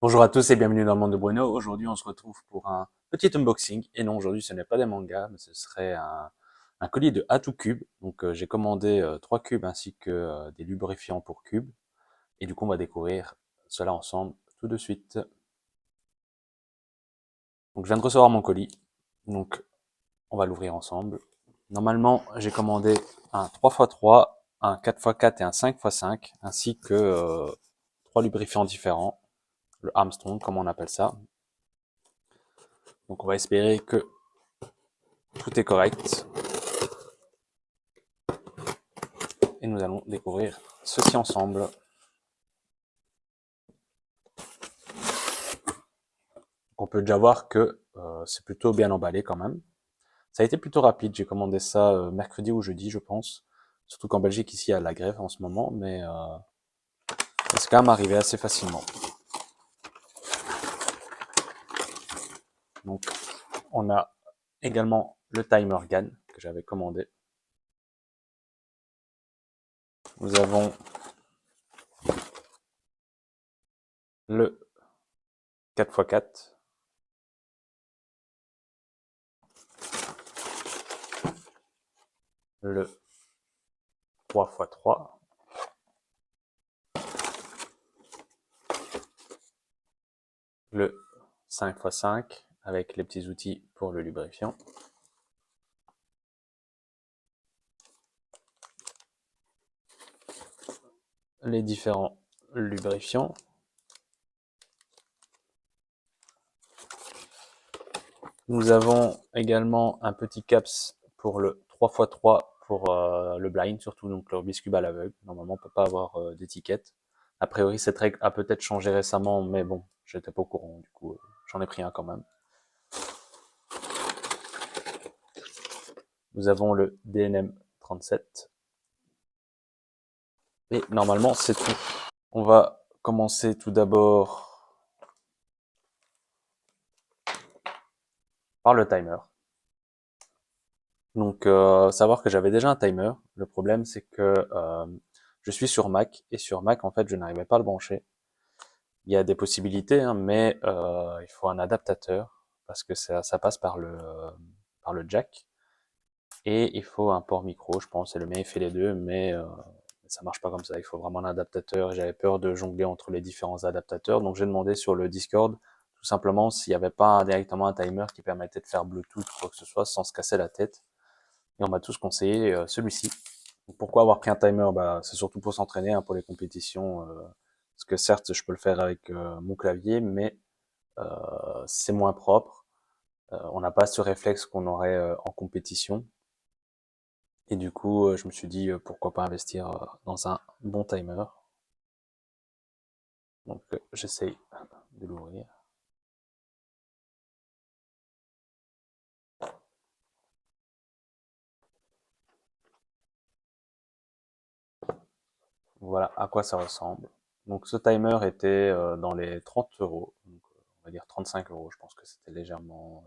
Bonjour à tous et bienvenue dans le monde de Bruno. Aujourd'hui, on se retrouve pour un petit unboxing. Et non, aujourd'hui, ce n'est pas des mangas, mais ce serait un colis de Atout Cube. Donc, j'ai commandé 3 cubes ainsi que des lubrifiants pour cubes. Et du coup, on va découvrir cela ensemble tout de suite. Donc, je viens de recevoir mon colis. Donc, on va l'ouvrir ensemble. Normalement, j'ai commandé un 3x3, un 4x4 et un 5x5, ainsi que 3 lubrifiants différents. Le Armstrong, comme on appelle ça. Donc, on va espérer que tout est correct. Et nous allons découvrir ceci ensemble. On peut déjà voir que c'est plutôt bien emballé quand même. Ça a été plutôt rapide, j'ai commandé ça mercredi ou jeudi je pense. Surtout qu'en Belgique ici il y a la grève en ce moment, mais c'est quand même arrivé assez facilement. Donc on a également le timer gun que j'avais commandé. Nous avons le 4x4. Le 3x3. Le 5x5 avec les petits outils pour le lubrifiant. Les différents lubrifiants. Nous avons également un petit caps pour le 3x3 pour le blind, surtout donc le Rubik's Cube à l'aveugle. Normalement, on peut pas avoir d'étiquette. A priori, cette règle a peut-être changé récemment, mais bon, j'étais pas au courant, du coup, j'en ai pris un quand même. Nous avons le DNM 37. Et normalement, c'est tout. On va commencer tout d'abord par le timer. Donc, savoir que j'avais déjà un timer. Le problème, c'est que je suis sur Mac, et sur Mac, en fait, je n'arrivais pas à le brancher. Il y a des possibilités, hein, mais il faut un adaptateur, parce que ça passe par le jack. Et il faut un port micro, je pense, et le mien il fait les deux, mais ça marche pas comme ça. Il faut vraiment un adaptateur. J'avais peur de jongler entre les différents adaptateurs, donc j'ai demandé sur le Discord, tout simplement, s'il n'y avait pas directement un timer qui permettait de faire Bluetooth ou quoi que ce soit sans se casser la tête. Et on m'a tous conseillé celui-ci. Pourquoi avoir pris un timer? Bah, c'est surtout pour s'entraîner, hein, pour les compétitions. Parce que certes, je peux le faire avec mon clavier, mais c'est moins propre. On n'a pas ce réflexe qu'on aurait en compétition. Et du coup, je me suis dit, pourquoi pas investir dans un bon timer. Donc, j'essaye de l'ouvrir. Voilà à quoi ça ressemble. Donc, ce timer était dans les 30 euros. Donc, on va dire 35 euros. Je pense que c'était légèrement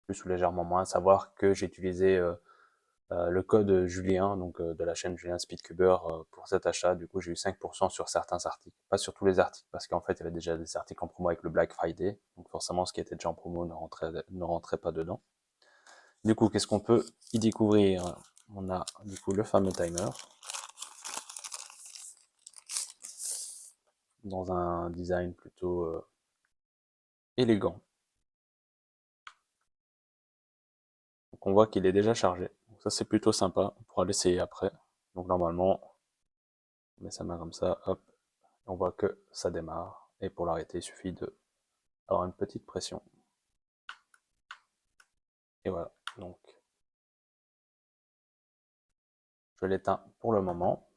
plus ou légèrement moins. À savoir que j'ai utilisé le code Julien, donc de la chaîne Julien Speedcuber, pour cet achat. Du coup, j'ai eu 5% sur certains articles. Pas sur tous les articles, parce qu'en fait, il y avait déjà des articles en promo avec le Black Friday. Donc forcément, ce qui était déjà en promo ne rentrait pas dedans. Du coup, qu'est-ce qu'on peut y découvrir? On a du coup le fameux timer, dans un design plutôt élégant. Donc on voit qu'il est déjà chargé. Donc ça, c'est plutôt sympa. On pourra l'essayer après. Donc normalement, on met sa main comme ça, hop, on voit que ça démarre. Et pour l'arrêter, il suffit de avoir une petite pression. Et voilà, donc je l'éteins pour le moment.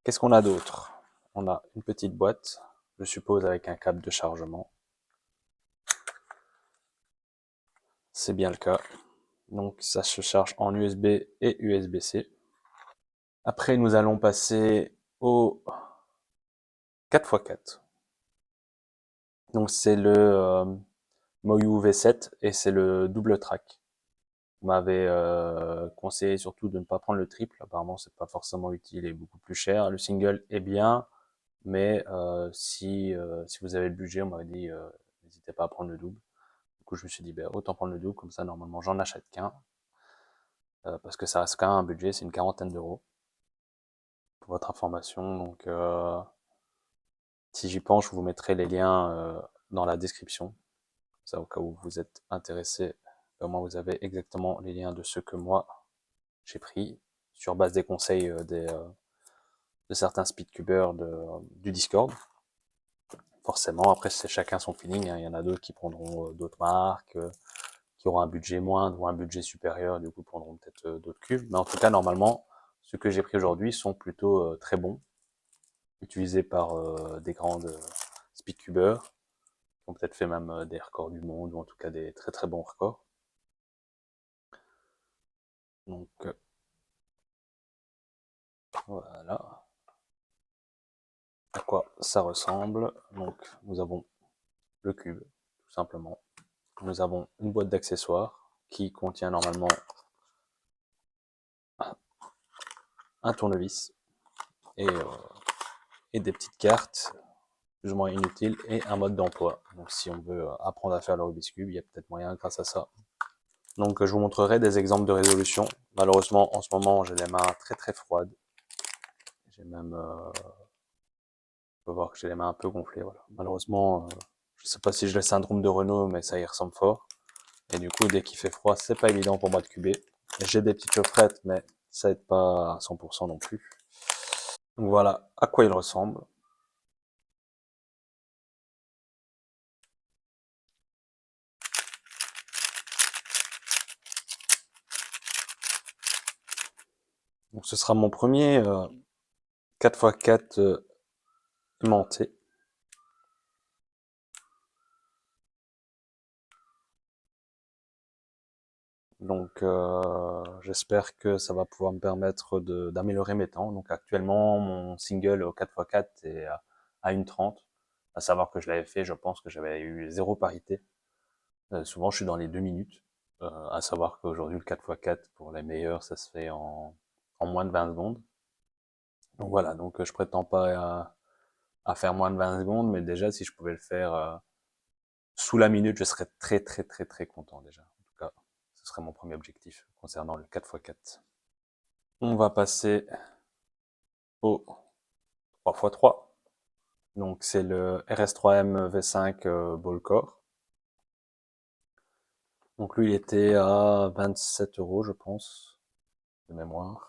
Qu'est-ce qu'on a d'autre? On a une petite boîte, je suppose avec un câble de chargement. C'est bien le cas. Donc ça se charge en USB et USB-C. Après, nous allons passer au 4x4. Donc c'est le Moyu V7 et c'est le double track. On m'avait conseillé surtout de ne pas prendre le triple. Apparemment, c'est pas forcément utile et beaucoup plus cher. Le single est bien, mais si vous avez le budget, on m'avait dit, n'hésitez pas à prendre le double. Du coup, je me suis dit, ben, autant prendre le double, comme ça, normalement, j'en achète qu'un, parce que ça reste quand même un budget, c'est une quarantaine d'euros, pour votre information. Donc, si j'y pense, je vous mettrai les liens dans la description, ça au cas où vous êtes intéressé. Au moins, vous avez exactement les liens de ceux que moi, j'ai pris, sur base des conseils de certains speedcubers du Discord. Forcément, après, c'est chacun son feeling, hein. Il y en a d'autres qui prendront d'autres marques, qui auront un budget moindre ou un budget supérieur, du coup prendront peut-être d'autres cubes. Mais en tout cas, normalement, ceux que j'ai pris aujourd'hui sont plutôt très bons, utilisés par des grandes speedcubers, qui ont peut-être fait même des records du monde, ou en tout cas des très très bons records. Donc voilà à quoi ça ressemble. Donc nous avons le cube, tout simplement. Nous avons une boîte d'accessoires qui contient normalement un tournevis et, euh, et des petites cartes plus ou moins inutiles et un mode d'emploi. Donc si on veut apprendre à faire le Rubik's Cube, il y a peut-être moyen grâce à ça. Donc je vous montrerai des exemples de résolution. Malheureusement, en ce moment, j'ai les mains très très froides. J'ai même, on peut voir que j'ai les mains un peu gonflées. Voilà. Malheureusement, je sais pas si j'ai le syndrome de Renault, mais ça y ressemble fort. Et du coup, dès qu'il fait froid, c'est pas évident pour moi de cuber. J'ai des petites chaufferettes, mais ça aide pas à 100% non plus. Donc voilà à quoi il ressemble. Donc ce sera mon premier 4x4 aimanté. Donc j'espère que ça va pouvoir me permettre d'améliorer mes temps. Donc actuellement, mon single au 4x4 est à 1,30. À savoir que je l'avais fait, je pense que j'avais eu zéro parité. Souvent, je suis dans les 2 minutes. À savoir qu'aujourd'hui, le 4x4, pour les meilleurs, ça se fait en moins de 20 secondes. Donc voilà, donc je prétends pas à faire moins de 20 secondes, mais déjà, si je pouvais le faire sous la minute, je serais très très très très content déjà. En tout cas, ce serait mon premier objectif concernant le 4x4. On va passer au 3x3. Donc c'est le RS3M V5 Ballcore. Donc lui, il était à 27 euros, je pense, de mémoire.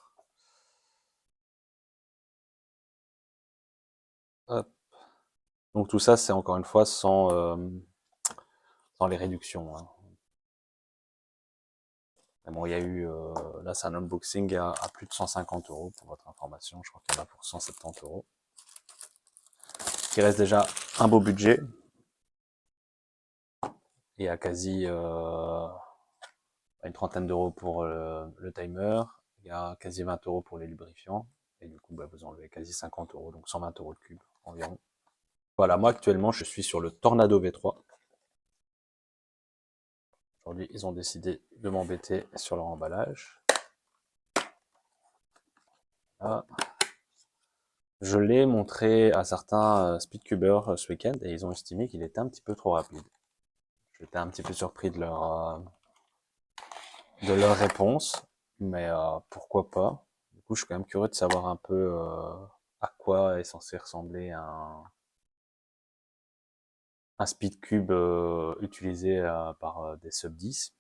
Hop. Donc tout ça, c'est encore une fois sans les réductions, hein. Mais bon, il y a eu, là c'est un unboxing à plus de 150 euros pour votre information. Je crois qu'il y en a pour 170 euros. Qui reste déjà un beau budget. Il y a quasi une trentaine d'euros pour le timer. Il y a quasi 20 euros pour les lubrifiants. Et du coup, bah, vous enlevez quasi 50 euros, donc 120 euros de cube environ. Voilà, moi actuellement, je suis sur le Tornado V3. Aujourd'hui, ils ont décidé de m'embêter sur leur emballage. Là. Je l'ai montré à certains speedcubers ce week-end et ils ont estimé qu'il était un petit peu trop rapide. J'étais un petit peu surpris de leur réponse, mais pourquoi pas. Du coup, je suis quand même curieux de savoir un peu à quoi est censé ressembler un speedcube utilisé par des sub 10.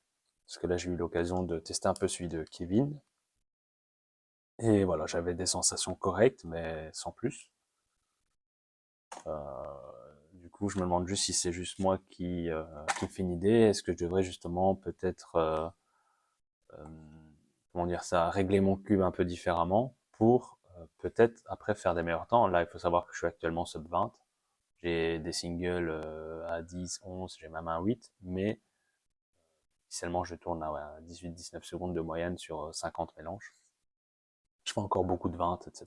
Parce que là, j'ai eu l'occasion de tester un peu celui de Kevin. Et voilà, j'avais des sensations correctes, mais sans plus. Du coup, je me demande juste si c'est juste moi qui me fait une idée. Est-ce que je devrais justement peut-être, euh, comment dire ça, régler mon cube un peu différemment pour peut-être après faire des meilleurs temps. Là, il faut savoir que je suis actuellement sub 20. J'ai des singles à 10, 11, j'ai même un 8, mais initialement je tourne à ouais, 18-19 secondes de moyenne sur 50 mélanges. Je fais encore beaucoup de 20, etc.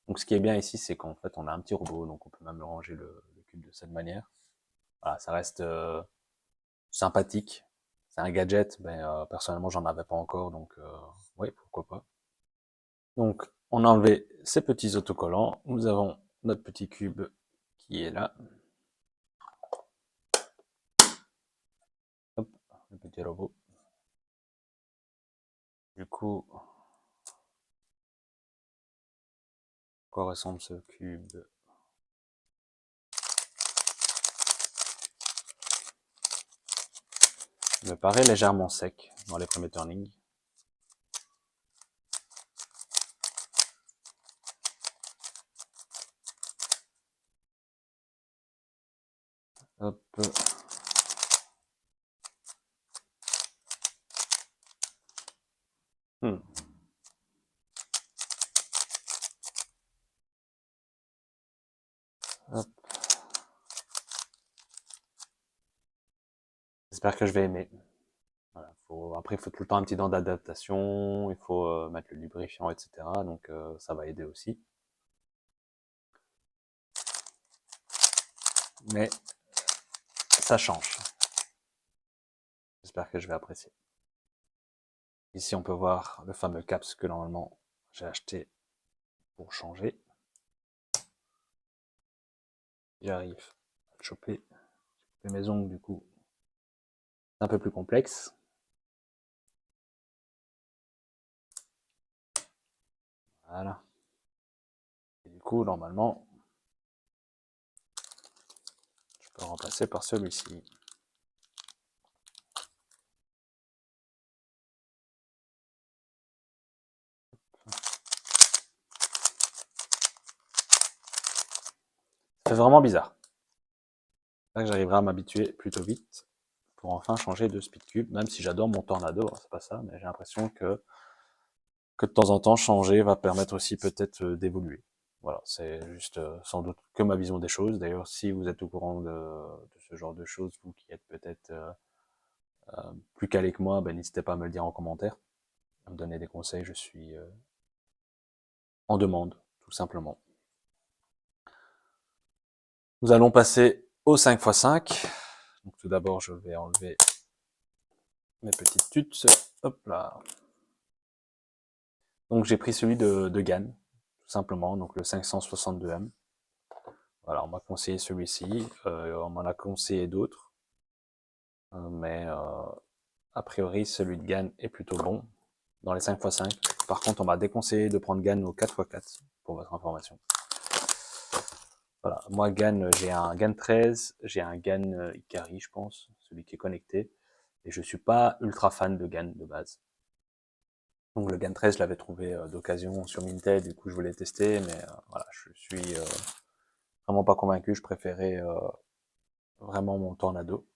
Donc ce qui est bien ici, c'est qu'en fait on a un petit robot, donc on peut même ranger le cube de cette manière. Voilà, ça reste sympathique. C'est un gadget, mais personnellement j'en avais pas encore, donc oui, pourquoi pas. Donc on a enlevé ces petits autocollants. Nous avons notre petit cube qui est là. Hop, le petit robot. Du coup, à quoi ressemble ce cube? Il me paraît légèrement sec dans les premiers turnings. Hop. Hmm. Hop. J'espère que je vais aimer. Voilà, après, il faut tout le temps un petit temps d'adaptation, il faut mettre le lubrifiant, etc. Donc ça va aider aussi. Mais ça change. J'espère que je vais apprécier. Ici, on peut voir le fameux caps que normalement j'ai acheté pour changer. J'arrive à le choper. Mes ongles, du coup, c'est un peu plus complexe. Voilà. Et du coup, normalement, je peux le remplacer par celui-ci. C'est vraiment bizarre. C'est que j'arriverai à m'habituer plutôt vite pour enfin changer de Speedcube, même si j'adore mon Tornado, c'est pas ça, mais j'ai l'impression que de temps en temps changer va permettre aussi peut-être d'évoluer. Voilà, c'est juste sans doute que ma vision des choses. D'ailleurs, si vous êtes au courant de ce genre de choses, vous qui êtes peut-être plus calé que moi, ben, n'hésitez pas à me le dire en commentaire, à me donner des conseils, je suis en demande, tout simplement. Nous allons passer au 5x5. Donc tout d'abord, je vais enlever mes petites tuts. Hop là. Donc j'ai pris celui de Gann, tout simplement, donc le 562M. Voilà, on m'a conseillé celui-ci, on m'en a conseillé d'autres, mais a priori celui de Gann est plutôt bon dans les 5x5. Par contre, on m'a déconseillé de prendre Gann au 4x4, pour votre information. Voilà, moi Gann, j'ai un Gann 13, j'ai un Gann Ikari, je pense, celui qui est connecté, et je suis pas ultra fan de Gann de base. Donc le Gann 13, je l'avais trouvé d'occasion sur Minted, du coup je voulais tester, mais voilà, je suis vraiment pas convaincu, je préférais vraiment mon Tornado.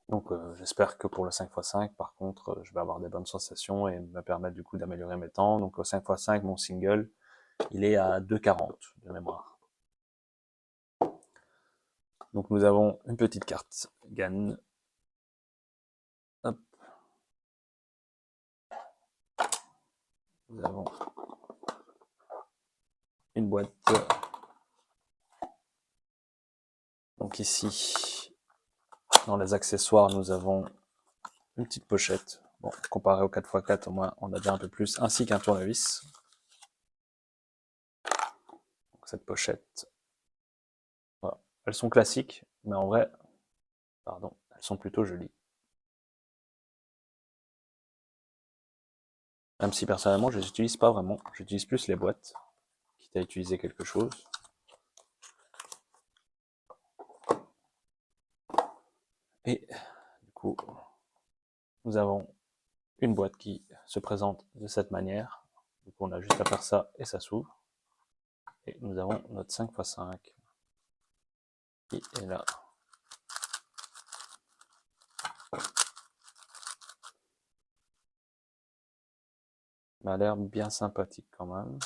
Donc j'espère que pour le 5x5, par contre, je vais avoir des bonnes sensations et me permettre du coup d'améliorer mes temps. Donc au 5x5, mon single, il est à 2,40 de mémoire. Donc nous avons une petite carte Gann. Hop. Nous avons une boîte. Donc ici, dans les accessoires, nous avons une petite pochette. Bon, comparé au 4x4, au moins, on a déjà un peu plus, ainsi qu'un tournevis. Donc cette pochette, voilà. Elles sont classiques, mais en vrai, pardon, elles sont plutôt jolies. Même si personnellement, je les utilise pas vraiment. J'utilise plus les boîtes, quitte à utiliser quelque chose. Et du coup, nous avons une boîte qui se présente de cette manière. Donc on a juste à faire ça et ça s'ouvre. Et nous avons notre 5x5 qui est là. Il m'a l'air bien sympathique quand même.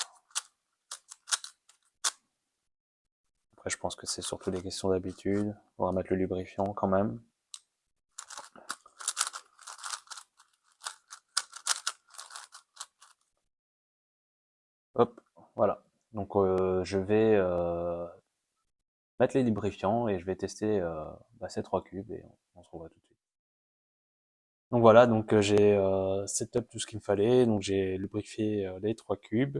Après, je pense que c'est surtout des questions d'habitude. On va mettre le lubrifiant quand même. Hop, voilà. Donc je vais mettre les lubrifiants et je vais tester ces 3 cubes et on se revoit tout de suite. Donc voilà, donc j'ai setup tout ce qu'il me fallait. Donc j'ai lubrifié les 3 cubes.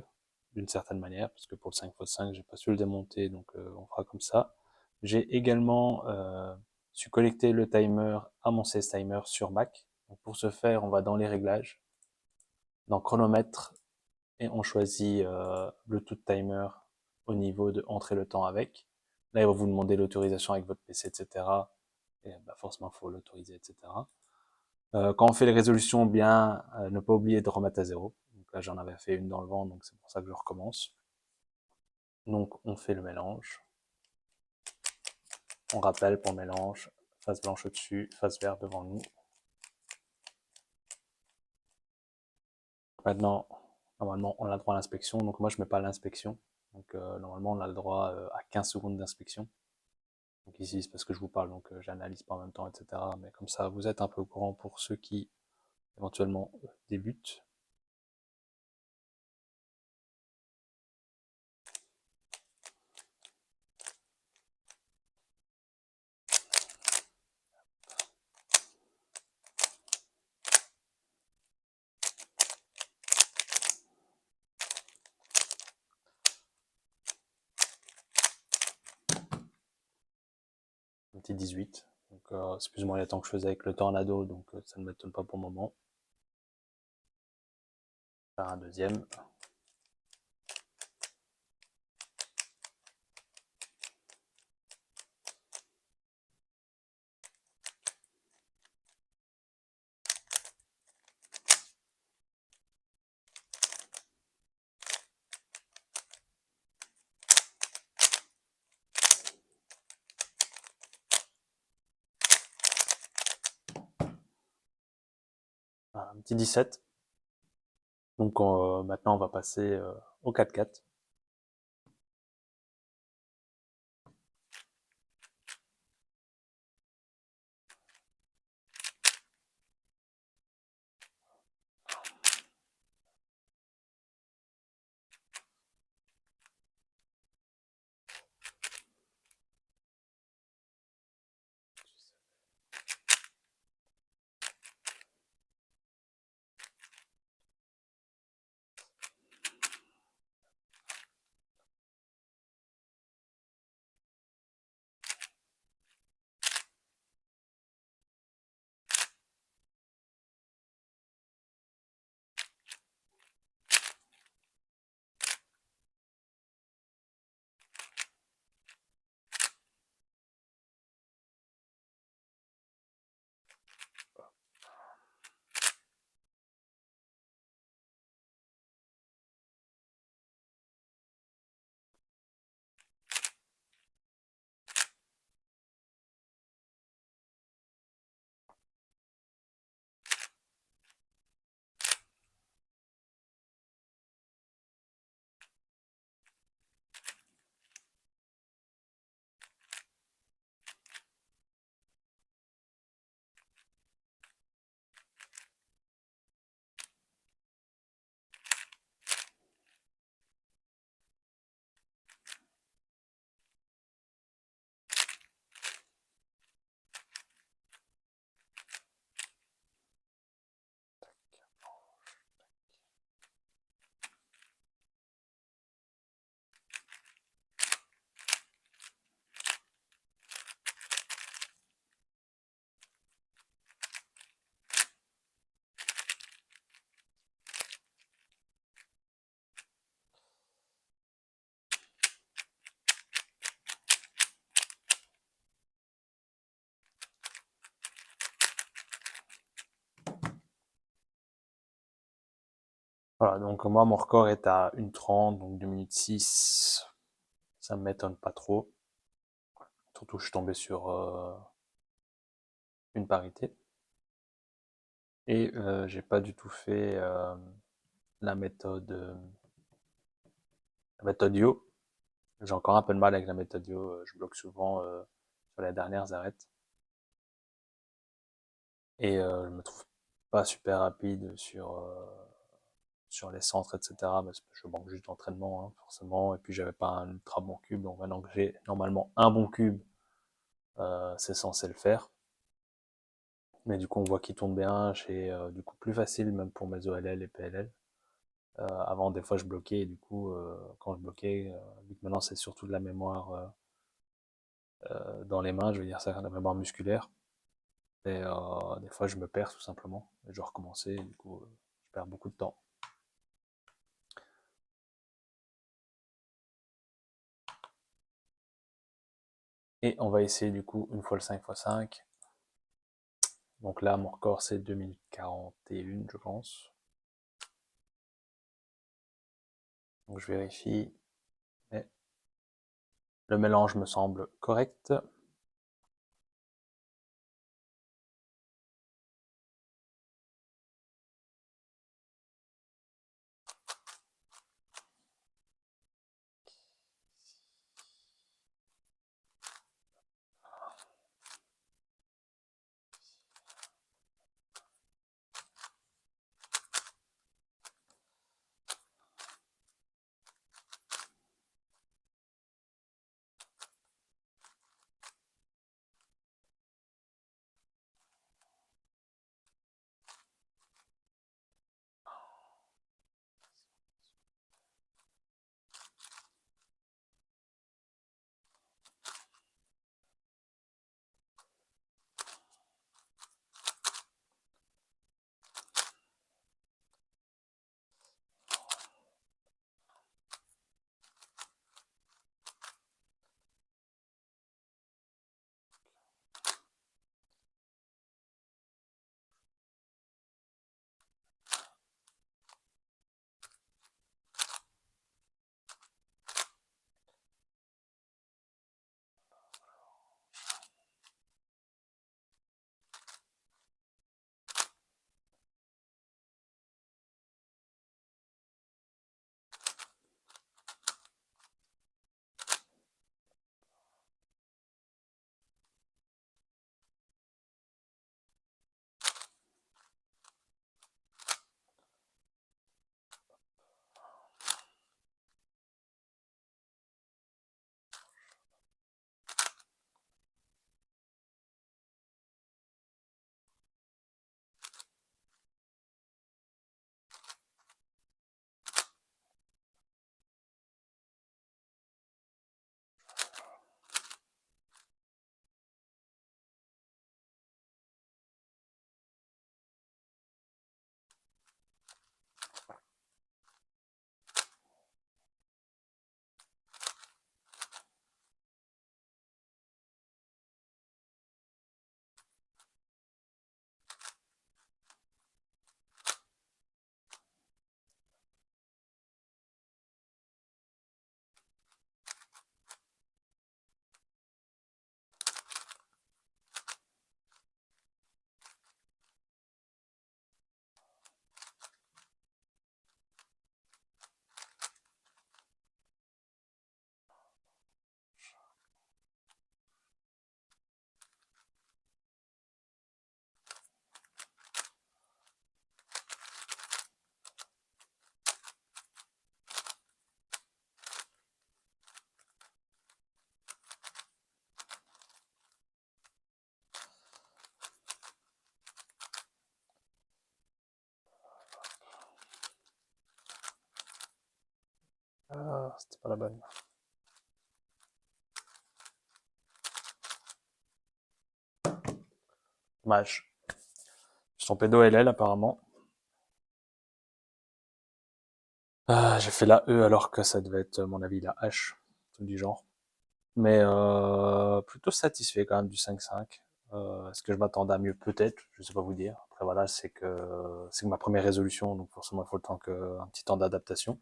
d'une certaine manière, parce que pour le 5x5, j'ai pas su le démonter, donc on fera comme ça. J'ai également su connecter le timer à mon CS Timer sur Mac. Donc pour ce faire, on va dans les réglages, dans chronomètre, et on choisit Bluetooth Timer au niveau de entrer le temps avec. Là, il va vous demander l'autorisation avec votre PC, etc. Et bah, forcément, il faut l'autoriser, etc. Quand on fait les résolutions bien, ne pas oublier de remettre à zéro. Donc là, j'en avais fait une dans le vent, donc c'est pour ça que je recommence. Donc, on fait le mélange. On rappelle pour le mélange, face blanche au-dessus, face verte devant nous. Maintenant, normalement, on a le droit à l'inspection. Donc moi, je mets pas l'inspection. Donc normalement, on a le droit à 15 secondes d'inspection. Donc ici, c'est parce que je vous parle, donc j'analyse pas en même temps, etc. Mais comme ça, vous êtes un peu au courant pour ceux qui éventuellement débutent. Un petit 18. Donc c'est plus ou moins les temps que je faisais avec le Tornado, donc ça ne m'étonne pas pour le moment. Faire un deuxième. Un petit 17. Donc maintenant, on va passer au 4-4. Voilà, donc moi, mon record est à 1:30, donc 2 minutes 6. Ça me m'étonne pas trop. Surtout, je suis tombé sur une parité. Et j'ai pas du tout fait la méthode, euh, la méthode Yo. J'ai encore un peu de mal avec la méthode Yo. Je bloque souvent sur les dernières arêtes. Et je me trouve pas super rapide sur les centres, etc. Parce que je manque juste d'entraînement, hein, forcément. Et puis j'avais pas un ultra bon cube. Donc maintenant que j'ai normalement un bon cube, c'est censé le faire. Mais du coup, on voit qu'il tourne bien. J'ai du coup plus facile même pour mes OLL et PLL. Avant, des fois, je bloquais, et du coup, quand je bloquais, vu que maintenant c'est surtout de la mémoire dans les mains, je veux dire ça, la mémoire musculaire, et des fois je me perds tout simplement, et je dois recommencer, et du coup, je perds beaucoup de temps. Et on va essayer du coup une fois le 5x5. Donc là, mon record c'est 2 minutes 41, je pense. Donc je vérifie. Et le mélange me semble correct. Ah, c'était pas la bonne. Dommage. Je suis trompé d'OLL apparemment. J'ai fait la E alors que ça devait être, à mon avis, la H, tout du genre. Mais plutôt satisfait quand même du 5-5. Est-ce que je m'attendais à mieux? Peut-être, je sais pas vous dire. Après voilà, c'est que ma première résolution, donc forcément il faut un petit temps d'adaptation.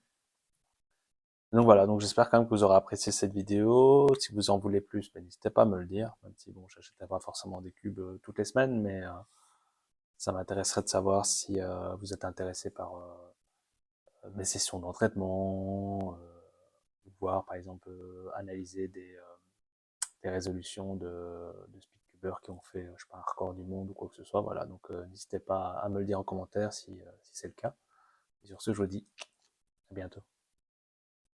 Donc voilà, donc j'espère quand même que vous aurez apprécié cette vidéo. Si vous en voulez plus, ben, n'hésitez pas à me le dire. Même si bon, j'achèterai pas forcément des cubes toutes les semaines, mais ça m'intéresserait de savoir si vous êtes intéressé par mes sessions d'entraînement, voir par exemple analyser des résolutions de speedcubers qui ont fait, je sais pas, un record du monde ou quoi que ce soit. Voilà, donc n'hésitez pas à me le dire en commentaire si c'est le cas. Et sur ce, je vous dis à bientôt.